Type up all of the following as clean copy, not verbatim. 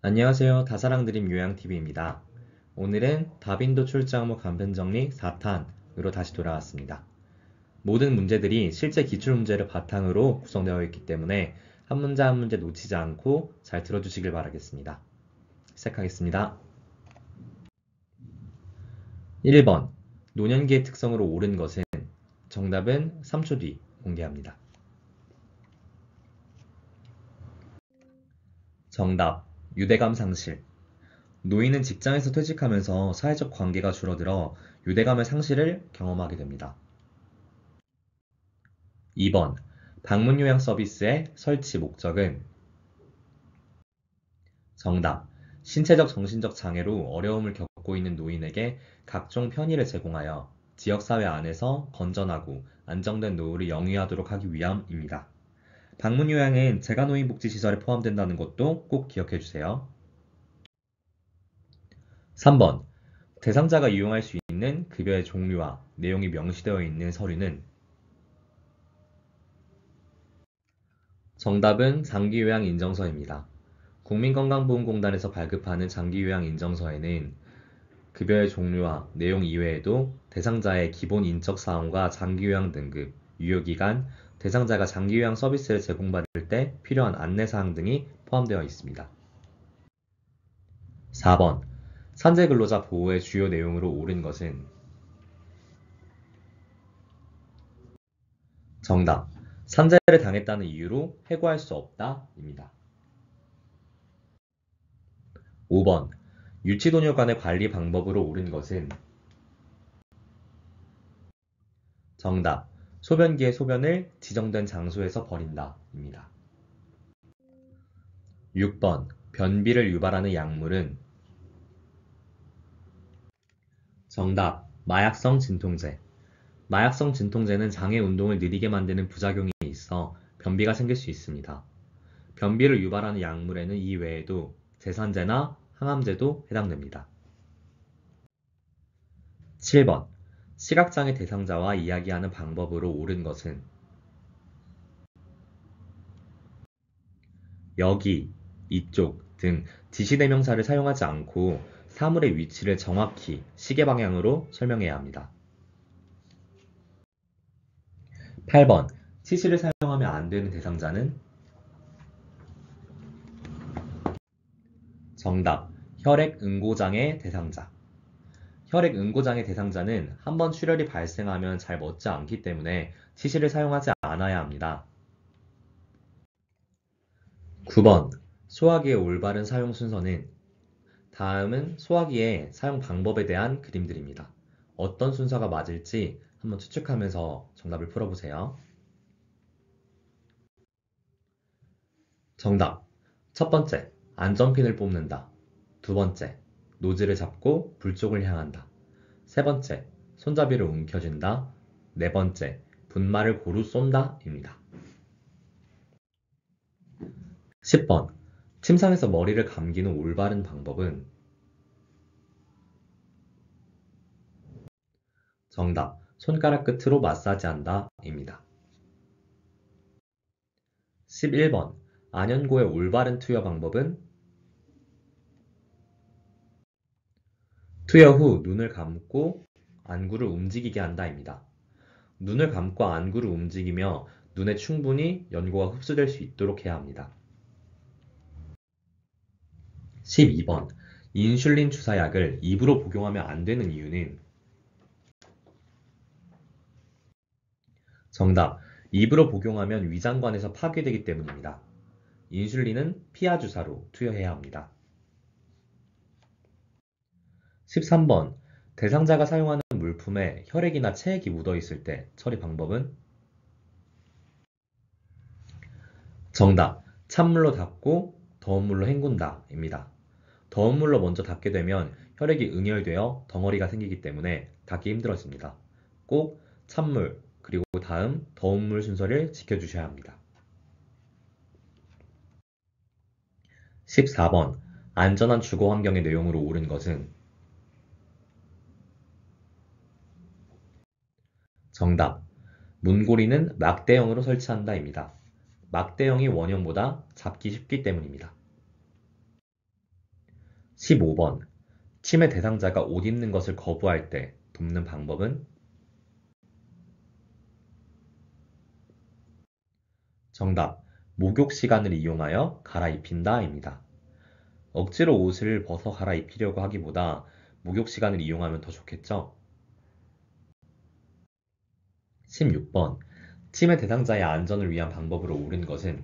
안녕하세요. 다사랑드림 요양TV입니다. 오늘은 다빈도 출자항목 간편정리 4탄으로 다시 돌아왔습니다. 모든 문제들이 실제 기출문제를 바탕으로 구성되어 있기 때문에 한 문제 한 문제 놓치지 않고 잘 들어주시길 바라겠습니다. 시작하겠습니다. 1번 노년기의 특성으로 옳은 것은 정답은 3초 뒤 공개합니다. 정답 유대감 상실. 노인은 직장에서 퇴직하면서 사회적 관계가 줄어들어 유대감의 상실을 경험하게 됩니다. 2번 방문 요양 서비스의 설치 목적은 정답 신체적 정신적 장애로 어려움을 겪고 있는 노인에게 각종 편의를 제공하여 지역사회 안에서 건전하고 안정된 노후를 영위하도록 하기 위함입니다. 방문 요양은 재가노인복지시설에 포함된다는 것도 꼭 기억해 주세요. 3번 대상자가 이용할 수 있는 급여의 종류와 내용이 명시되어 있는 서류는 정답은 장기요양인정서입니다. 국민건강보험공단에서 발급하는 장기요양인정서에는 급여의 종류와 내용 이외에도 대상자의 기본 인적 사항과 장기요양 등급, 유효기간, 대상자가 장기요양 서비스를 제공받을 때 필요한 안내사항 등이 포함되어 있습니다. 4번 산재근로자 보호의 주요 내용으로 옳은 것은 정답 산재를 당했다는 이유로 해고할 수 없다입니다. 5번 유치도뇨 간의 관리 방법으로 옳은 것은 정답 소변기의 소변을 지정된 장소에서 버린다입니다. 6번 변비를 유발하는 약물은 정답 마약성 진통제. 마약성 진통제는 장의 운동을 느리게 만드는 부작용이 있어 변비가 생길 수 있습니다. 변비를 유발하는 약물에는 이 외에도 제산제나 항암제도 해당됩니다. 7번 시각장애 대상자와 이야기하는 방법으로 옳은 것은 여기, 이쪽 등 지시대명사를 사용하지 않고 사물의 위치를 정확히 시계 방향으로 설명해야 합니다. 8번 치실을 사용하면 안 되는 대상자는 정답 혈액응고장애 대상자. 혈액응고장애 대상자는 한번 출혈이 발생하면 잘 멎지 않기 때문에 치실을 사용하지 않아야 합니다. 9번 소화기의 올바른 사용 순서는 다음은 소화기의 사용 방법에 대한 그림들입니다. 어떤 순서가 맞을지 한번 추측하면서 정답을 풀어보세요. 정답 첫 번째 안전핀을 뽑는다. 두 번째 노즐을 잡고 불 쪽을 향한다. 세 번째 손잡이를 움켜쥔다. 네 번째 분말을 고루 쏜다 입니다. 10번 침상에서 머리를 감기는 올바른 방법은 정답 손가락 끝으로 마사지한다 입니다. 11번 안현고의 올바른 투여 방법은 투여 후 눈을 감고 안구를 움직이게 한다입니다. 눈을 감고 안구를 움직이며 눈에 충분히 연고가 흡수될 수 있도록 해야 합니다. 12번 인슐린 주사약을 입으로 복용하면 안 되는 이유는 정답 입으로 복용하면 위장관에서 파괴되기 때문입니다. 인슐린은 피하 주사로 투여해야 합니다. 13번 대상자가 사용하는 물품에 혈액이나 체액이 묻어 있을 때 처리 방법은 정답 찬물로 닦고 더운 물로 헹군다 입니다. 더운 물로 먼저 닦게 되면 혈액이 응혈되어 덩어리가 생기기 때문에 닦기 힘들어집니다. 꼭 찬물 그리고 다음 더운 물 순서를 지켜주셔야 합니다. 14번 안전한 주거 환경의 내용으로 옳은 것은 정답 문고리는 막대형으로 설치한다입니다. 막대형이 원형보다 잡기 쉽기 때문입니다. 15번. 치매 대상자가 옷 입는 것을 거부할 때 돕는 방법은? 정답. 목욕 시간을 이용하여 갈아입힌다 입니다. 억지로 옷을 벗어 갈아입히려고 하기보다 목욕 시간을 이용하면 더 좋겠죠? 16번. 치매 대상자의 안전을 위한 방법으로 옳은 것은?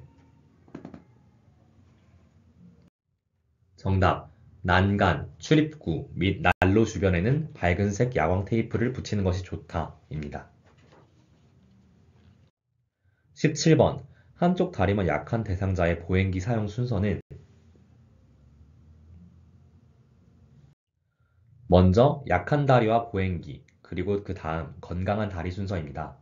정답. 난간, 출입구 및 난로 주변에는 밝은색 야광 테이프를 붙이는 것이 좋다 입니다. 17번. 한쪽 다리만 약한 대상자의 보행기 사용 순서는? 먼저 약한 다리와 보행기, 그리고 그 다음 건강한 다리 순서입니다.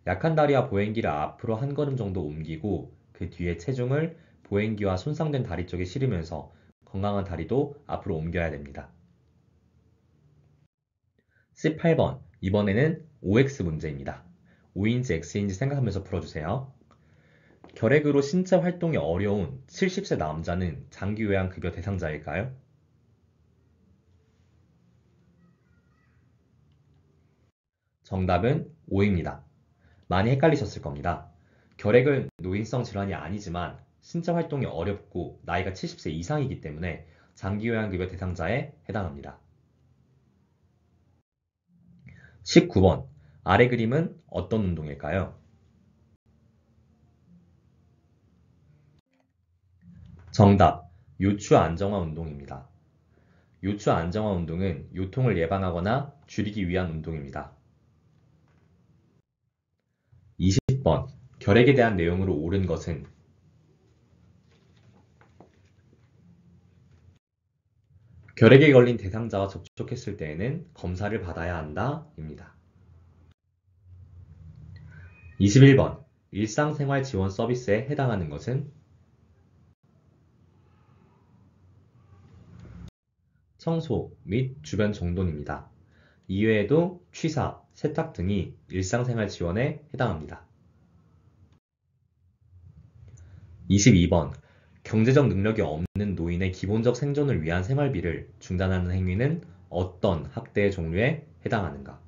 약한 다리와 보행기를 앞으로 한 걸음 정도 옮기고 그 뒤에 체중을 보행기와 손상된 다리 쪽에 실으면서 건강한 다리도 앞으로 옮겨야 됩니다. 18번. 이번에는 OX 문제입니다. O인지 X인지 생각하면서 풀어주세요. 결핵으로 신체 활동이 어려운 70세 남자는 장기요양급여 대상자일까요? 정답은 O입니다. 많이 헷갈리셨을 겁니다. 결핵은 노인성 질환이 아니지만 신체 활동이 어렵고 나이가 70세 이상이기 때문에 장기요양급여 대상자에 해당합니다. 19번. 아래 그림은 어떤 운동일까요? 정답. 요추 안정화 운동입니다. 요추 안정화 운동은 요통을 예방하거나 줄이기 위한 운동입니다. 20번. 결핵에 대한 내용으로 옳은 것은? 결핵에 걸린 대상자와 접촉했을 때에는 검사를 받아야 한다 입니다. 21번. 일상생활 지원 서비스에 해당하는 것은? 청소 및 주변 정돈입니다. 이외에도 취사, 세탁 등이 일상생활 지원에 해당합니다. 22번. 경제적 능력이 없는 노인의 기본적 생존을 위한 생활비를 중단하는 행위는 어떤 학대의 종류에 해당하는가?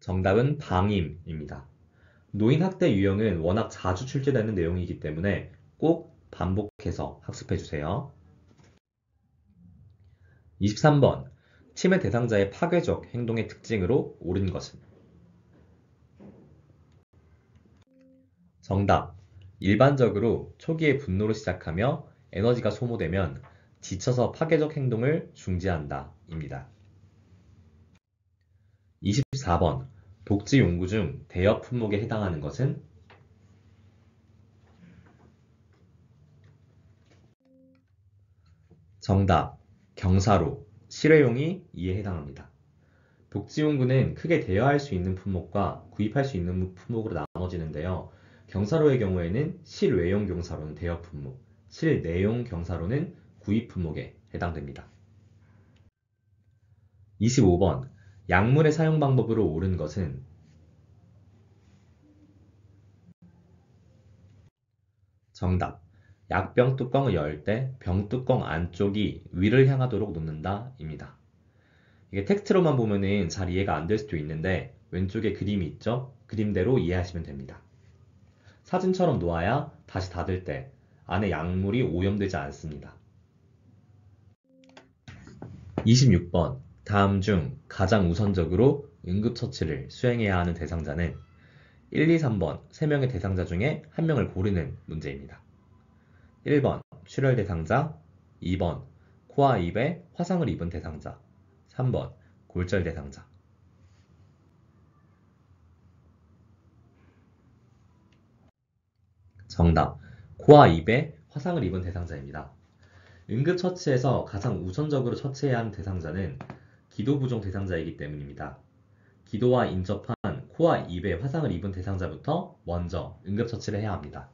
정답은 방임입니다. 노인 학대 유형은 워낙 자주 출제되는 내용이기 때문에 꼭 반복해서 학습해 주세요. 23번. 치매 대상자의 파괴적 행동의 특징으로 옳은 것은? 정답. 일반적으로 초기에 분노로 시작하며 에너지가 소모되면 지쳐서 파괴적 행동을 중지한다 입니다. 24번. 복지용구 중 대여 품목에 해당하는 것은? 정답. 경사로, 실외용이 이에 해당합니다. 복지용구는 크게 대여할 수 있는 품목과 구입할 수 있는 품목으로 나눠지는데요. 경사로의 경우에는 실외용 경사로는 대여 품목, 실내용 경사로는 구입 품목에 해당됩니다. 25번. 약물의 사용 방법으로 옳은 것은? 정답. 약병 뚜껑을 열 때 병뚜껑 안쪽이 위를 향하도록 놓는다 입니다. 이게 텍스트로만 보면은 잘 이해가 안 될 수도 있는데 왼쪽에 그림이 있죠? 그림대로 이해하시면 됩니다. 사진처럼 놓아야 다시 닫을 때 안에 약물이 오염되지 않습니다. 26번. 다음 중 가장 우선적으로 응급처치를 수행해야 하는 대상자는? 1, 2, 3번 3명의 대상자 중에 1명을 고르는 문제입니다. 1번 출혈 대상자, 2번 코와 입에 화상을 입은 대상자, 3번 골절 대상자. 정답. 코와 입에 화상을 입은 대상자입니다. 응급처치에서 가장 우선적으로 처치해야 하는 대상자는 기도부종 대상자이기 때문입니다. 기도와 인접한 코와 입에 화상을 입은 대상자부터 먼저 응급처치를 해야 합니다.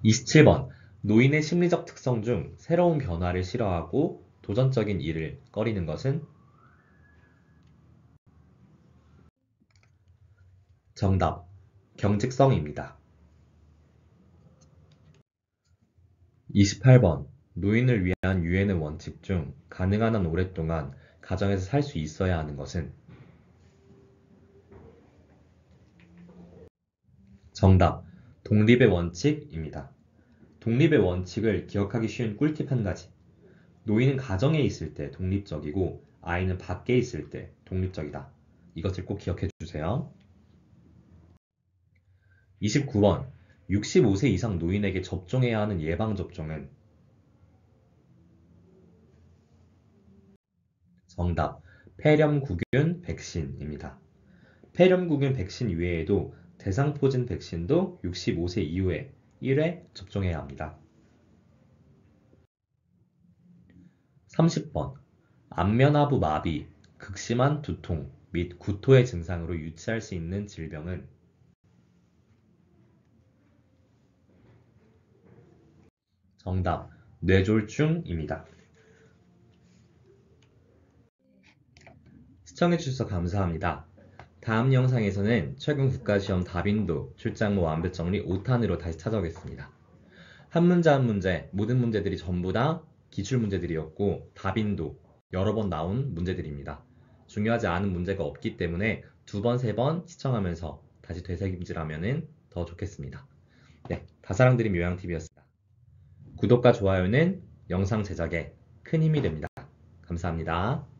27번. 노인의 심리적 특성 중 새로운 변화를 싫어하고 도전적인 일을 꺼리는 것은? 정답. 경직성입니다. 28번. 노인을 위한 유엔의 원칙 중 가능한 한 오랫동안 가정에서 살 수 있어야 하는 것은? 정답. 독립의 원칙입니다. 독립의 원칙을 기억하기 쉬운 꿀팁 한 가지. 노인은 가정에 있을 때 독립적이고 아이는 밖에 있을 때 독립적이다. 이것을 꼭 기억해 주세요. 29번. 65세 이상 노인에게 접종해야 하는 예방접종은? 정답. 폐렴구균 백신입니다. 폐렴구균 백신 외에도 대상포진 백신도 65세 이후에 1회 접종해야 합니다. 30번. 안면하부 마비, 극심한 두통 및 구토의 증상으로 유치할 수 있는 질병은? 정답. 뇌졸중입니다. 시청해주셔서 감사합니다. 다음 영상에서는 최근 국가시험 다빈도 출장모 완벽정리 5탄으로 다시 찾아오겠습니다. 한 문제 한 문제, 모든 문제들이 전부 다 기출문제들이었고 다빈도 여러 번 나온 문제들입니다. 중요하지 않은 문제가 없기 때문에 두 번, 세 번 시청하면서 다시 되새김질하면 더 좋겠습니다. 네, 다사랑드림 요양TV였습니다. 구독과 좋아요는 영상 제작에 큰 힘이 됩니다. 감사합니다.